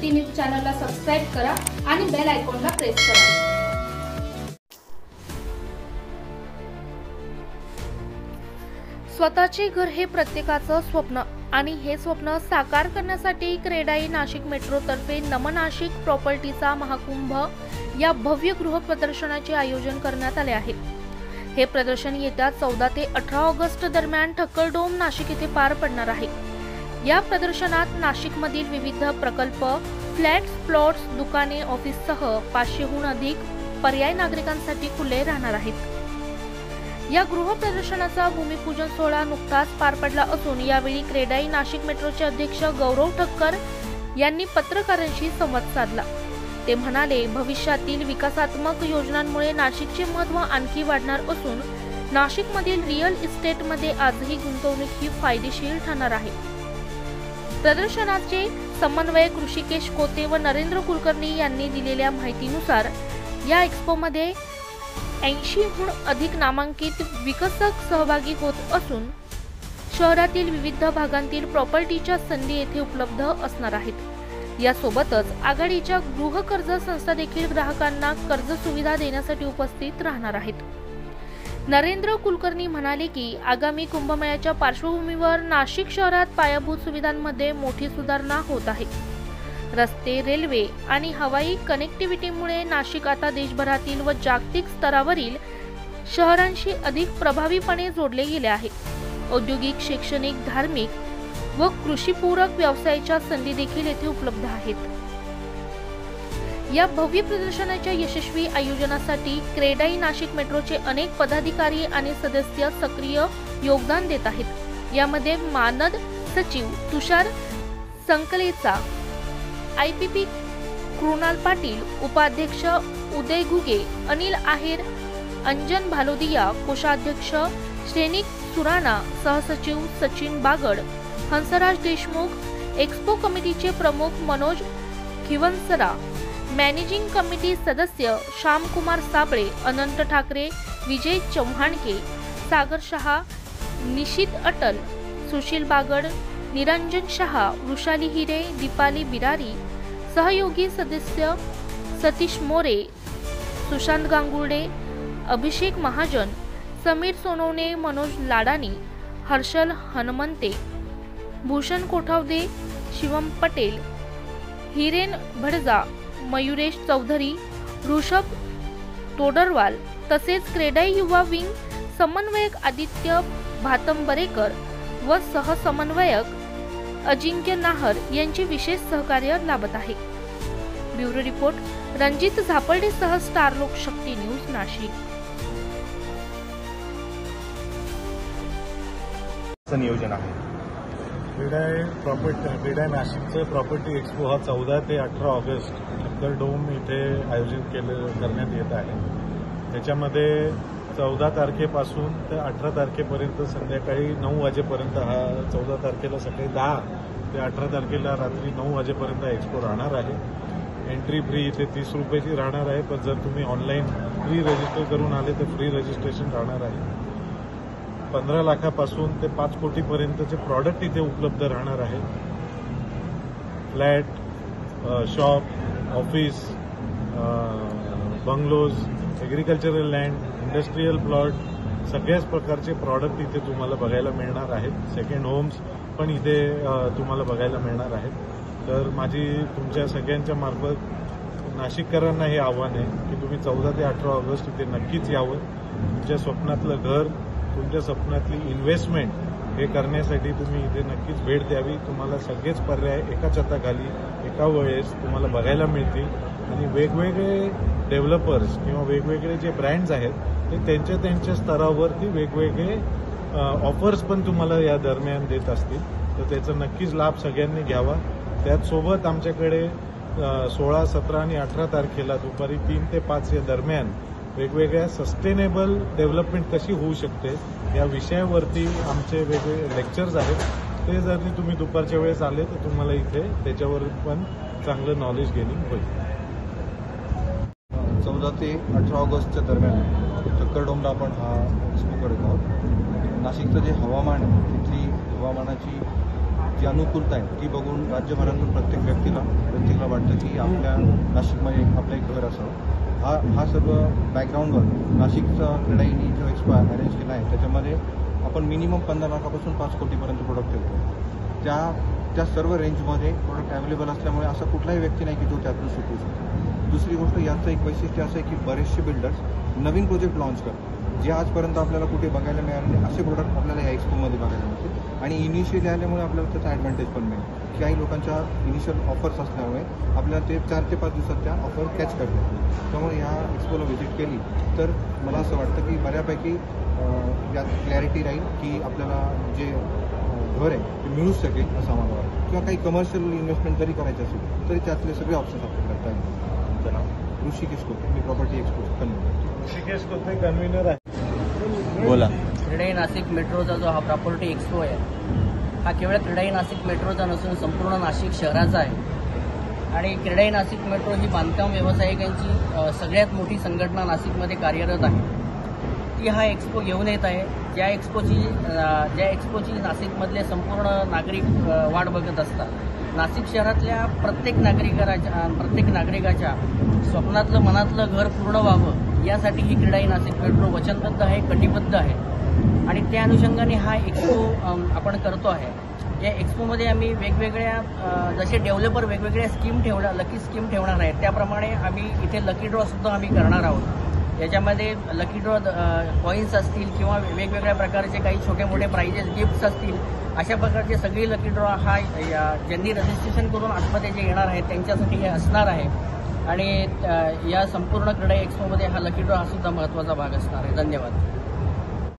City news चॅनलला subscribe करा आणि बेल आयकॉनला प्रेस करा। स्वतःचे घर हे प्रत्येकाचं स्वप्न आणि हे स्वप्न साकार करण्यासाठी क्रेडाई नाशिक मेट्रो तर्फे नम नाशिक प्रॉपर्टीचा महाकुंभ या भव्य गृह प्रदर्शनाचे आयोजन करण्यात आले आहे। हे प्रदर्शन येत्या 14 ते 18 ऑगस्ट दरम्यान ठक्करडोम नाशिक येथे पार पडणार आहे। या प्रदर्शनात नाशिकमधील विविध प्रकल्प, फ्लॅट्स, प्लॉट्स, दुकाने, ऑफिससह 500हून अधिक पर्याय नागरिकांसाठी खुले राहणार आहेत। या गृह प्रदर्शनाचा भूमिपूजन सोहळा नुकताच पार पडला असून यावेळी क्रेडाई नाशिक मेट्रोचे अध्यक्ष गौरव ठक्कर यांनी पत्रकारांशी संवाद साधला। ते म्हणाले, भविष्यातील विकासात्मक योजनांमुळे नाशिकचे महत्त्व आणखी वाढणार असून नाशिकमधील रिअल इस्टेटमध्ये आजही गुंतवणूक ही फायदेशीर ठरणार आहे। प्रदर्शनाचे समन्वयक ऋषिकेश कोते व नरेंद्र कुलकर्णी यांनी दिलेल्या माहितीनुसार या एक्स्पोमध्ये 80हून अधिक नामांकित विकसक सहभागी होत असून शहरातील विविध भागांतील प्रॉपर्टीच्या संधी येथे उपलब्ध असणार आहेत। यासोबतच आघाडीच्या गृह कर्ज संस्था देखील ग्राहकांना कर्ज सुविधा देण्यासाठी उपस्थित राहणार आहेत। नरेंद्र कुलकर्णी म्हणाले की आगामी कुंभमेळ्याच्या पार्श्वभूमीवर नाशिक शहरात पायाभूत सुविधांमध्ये मोठी सुधारणा होत आहे। रस्ते, रेल्वे आणि हवाई कनेक्टिव्हिटीमुळे नाशिक आता देशभरातील व जागतिक स्तरावरील शहरांशी अधिक प्रभावीपणे जोडले गेले आहे। औद्योगिक, शैक्षणिक, धार्मिक व कृषीपूरक व्यवसायाच्या संधी देखील येथे उपलब्ध आहेत। या भव्य प्रदर्शनाच्या यशस्वी आयोजनासाठी क्रेडाई नाशिक मेट्रोचे अनेक पदाधिकारी आणि सदस्य सक्रिय योगदान देत आहेत। यामध्ये मानद सचिव तुषार संकलेचा, IPP कृणाल पाटील, उपाध्यक्ष उदय घुगे, अनिल आहेर, अंजन भालोदिया, कोषाध्यक्ष श्रेनिक सुराणा, सहसचिव सचिन बागड, हंसराज देशमुख, एक्स्पो कमिटीचे प्रमुख मनोज खिवंसरा, मॅनेजिंग कमिटी सदस्य श्यामकुमार साबळे, अनंत ठाकरे, विजय चव्हाणके, सागर शहा, निशित अटल, सुशील बागड, निरंजन शहा, वृषाली हिरे, दीपाली बिरारी, सहयोगी सदस्य सतीश मोरे, सुशांत गांगुर्डे, अभिषेक महाजन, समीर सोनवणे, मनोज लाडानी, हर्षल हनुमंते, भूषण कोठावदे, शिवम पटेल, हिरेन भडजा, मयुरेश चौधरी, ऋषभ तोडरवाल तसेच क्रेडाई युवा विंग समन्वयक आदित्य भातंबरेकर व सहसमन्वयक अजिंक्य नाहर यांचे विशेष सहकार्य लाभत आहे। ब्युरो रिपोर्ट रणजित झापर्डे सह स्टार लोकशक्ती न्यूज नाशिक। नियोजन आहे क्रेडाई नाशिकचं प्रॉपर्टी एक्स्पो हा 14 ते 18 ऑगस्ट ठक्करडोम इथे आयोजित करण्यात येत आहे। त्याच्यामध्ये 14 तारखेपासून ते 18 तारखेपर्यंत संध्याकाळी 9 वाजेपर्यंत हा 14 तारखेला सकाळी 10 ते 18 तारखेला रात्री 9 वाजेपर्यंत एक्स्पो राहणार आहे। एंट्री फ्री इथे 30 रुपयाची राहणार आहे, पण जर तुम्ही ऑनलाईन फ्री रजिस्टर करून आले तर फ्री रजिस्ट्रेशन राहणार आहे। 15 लाखापासून ते 5 कोटीपर्यंतचे प्रॉडक्ट इथे उपलब्ध राहणार आहे। Flat, shop, office, bungalows, agricultural land, industrial plot, सगळ्याच प्रकारचे प्रॉडक्ट इथे तुम्हाला बघायला मिळणार आहेत। सेकंड होम्स पण इथे तुम्हाला बघायला मिळणार आहेत। तर माझी तुमच्या सगळ्यांच्या मार्फत नाशिककरांना हे आव्हान आहे की तुम्ही 14 ते 18 ऑगस्ट इथे नक्कीच यावं। तुमच्या स्वप्नातलं घर, तुमच्या स्वप्नातली इन्व्हेस्टमेंट हे करण्यासाठी तुम्ही इथे नक्कीच भेट द्यावी। तुम्हाला सगळेच पर्याय एका छताखाली एका वेळेस तुम्हाला बघायला मिळतील आणि वेगवेगळे डेव्हलपर्स किंवा वेगवेगळे जे ब्रँड्स आहेत ते त्यांच्या स्तरावरती वेगवेगळे ऑफर्स पण तुम्हाला या दरम्यान देत असतील, तर त्याचा नक्कीच लाभ सगळ्यांनी घ्यावा। त्याचसोबत आमच्याकडे 16, 17 आणि 18 तारखेला दुपारी 3 ते 5 या दरम्यान वेगवेगळ्या सस्टेनेबल डेव्हलपमेंट कशी होऊ शकते या विषयावरती आमचे वेगवेगळे लेक्चर्स आहेत। ते जर तुम्ही दुपारच्या वेळेस आले तर तुम्हाला इथे त्याच्यावर पण चांगलं नॉलेज गेनिंग होईल। 14 ते 18 ऑगस्टच्या दरम्यान ठक्करडोमला आपण हा एक्स्पो करत आहोत। नाशिकचं जे हवामान आहे, तिथली हवामानाची जी जी अनुकूलता आहे ती बघून राज्यभरातून प्रत्येकाला वाटतं की आपल्या नाशिकमध्ये आपलं एक घर असावं. हा सर्व बॅकग्राऊंडवर नाशिकचा क्रीडाईनी जो एक्सपो अरेंज केला आहे त्याच्यामध्ये आपण मिनिमम 15 लाखापासून 5 कोटीपर्यंत प्रोडक्ट ठेवतो. त्या सर्व रेंजमध्ये प्रोडक्ट अवेलेबल असल्यामुळे असा कुठलाही व्यक्ती नाही की जो त्यातून सुटू शकतो. दुसरी गोष्ट याचं एक वैशिष्ट्य असं आहे की बरेचसे बिल्डर्स नवीन प्रोजेक्ट लॉन्च करतात जे आजपर्यंत आपल्याला कुठे बघायला मिळाले नाही. असे प्रोडक्ट आपल्याला या एक्सपोमध्ये बघायला मिळतील आणि इनिशियली आल्यामुळे आपल्याला त्याचा ॲडव्हान्टेज पण मिळेल. काही लोकांच्या इनिशियल ऑफर्स असल्यामुळे आपल्याला ते 4 ते 5 दिवसात त्या ऑफर कॅच करतात. त्यामुळे ह्या एक्सपोला व्हिजिट केली तर मला असं वाटतं की बऱ्यापैकी यात क्लॅरिटी राहील की आपल्याला जे घर आहे ते मिळूच शकेल असं आम्हाला वाटतं. किंवा काही कमर्शियल इन्व्हेस्टमेंट जरी करायची असेल तरी त्यातले सगळे ऑप्शन्स आपल्याकडे आहेत. ऋषिकेश कोते, मी प्रॉपर्टी एक्सपो कन्व्हिनर. ऋषिकेश कोते कन्व्हिनर आहे. बोला. क्रीडाई नाशिक मेट्रोचा जो हा प्रॉपर्टी एक्सपो आहे हा केवळ क्रीडाई नाशिक मेट्रोचा नसून संपूर्ण नाशिक शहराचा आहे. आणि क्रीडाई नाशिक मेट्रो ही बांधकाम व्यावसायिकांची सगळ्यात मोठी संघटना नाशिकमध्ये कार्यरत आहे. ती हा एक्सपो घेऊन येत आहे. ज्या एक्सपोची नाशिकमधले संपूर्ण नागरिक वाट बघत असतात. नाशिक शहरातल्या प्रत्येक नागरिकाच्या स्वप्नातलं मनातलं घर पूर्ण व्हावं यासाठी ही क्रीडाई नाशिक मेट्रो वचनबद्ध आहे, कटिबद्ध आहे. आणि त्या अनुषंगाने हा एक्सपो आपण करतो आहे. या एक्सपोमध्ये आम्ही वेगवेगळ्या जसे डेव्हलपर वेगवेगळ्या लकी स्कीम ठेवणार आहेत त्याप्रमाणे आम्ही इथे लकी ड्रॉसुद्धा आम्ही करणार आहोत. याच्यामध्ये लकी ड्रॉ कॉईन्स असतील किंवा वेगवेगळ्या प्रकारचे काही छोटे मोठे प्राइजेस गिफ्ट्स असतील अशा प्रकारचे सगळी लकी ड्रॉ हा ज्यांनी रजिस्ट्रेशन करून आतमध्ये जे येणार आहेत त्यांच्यासाठी हे असणार आहे. आणि या संपूर्ण क्रीडा एक्सपोमध्ये हा लकी ड्रॉ हा सुद्धा महत्त्वाचा भाग असणार आहे. धन्यवाद.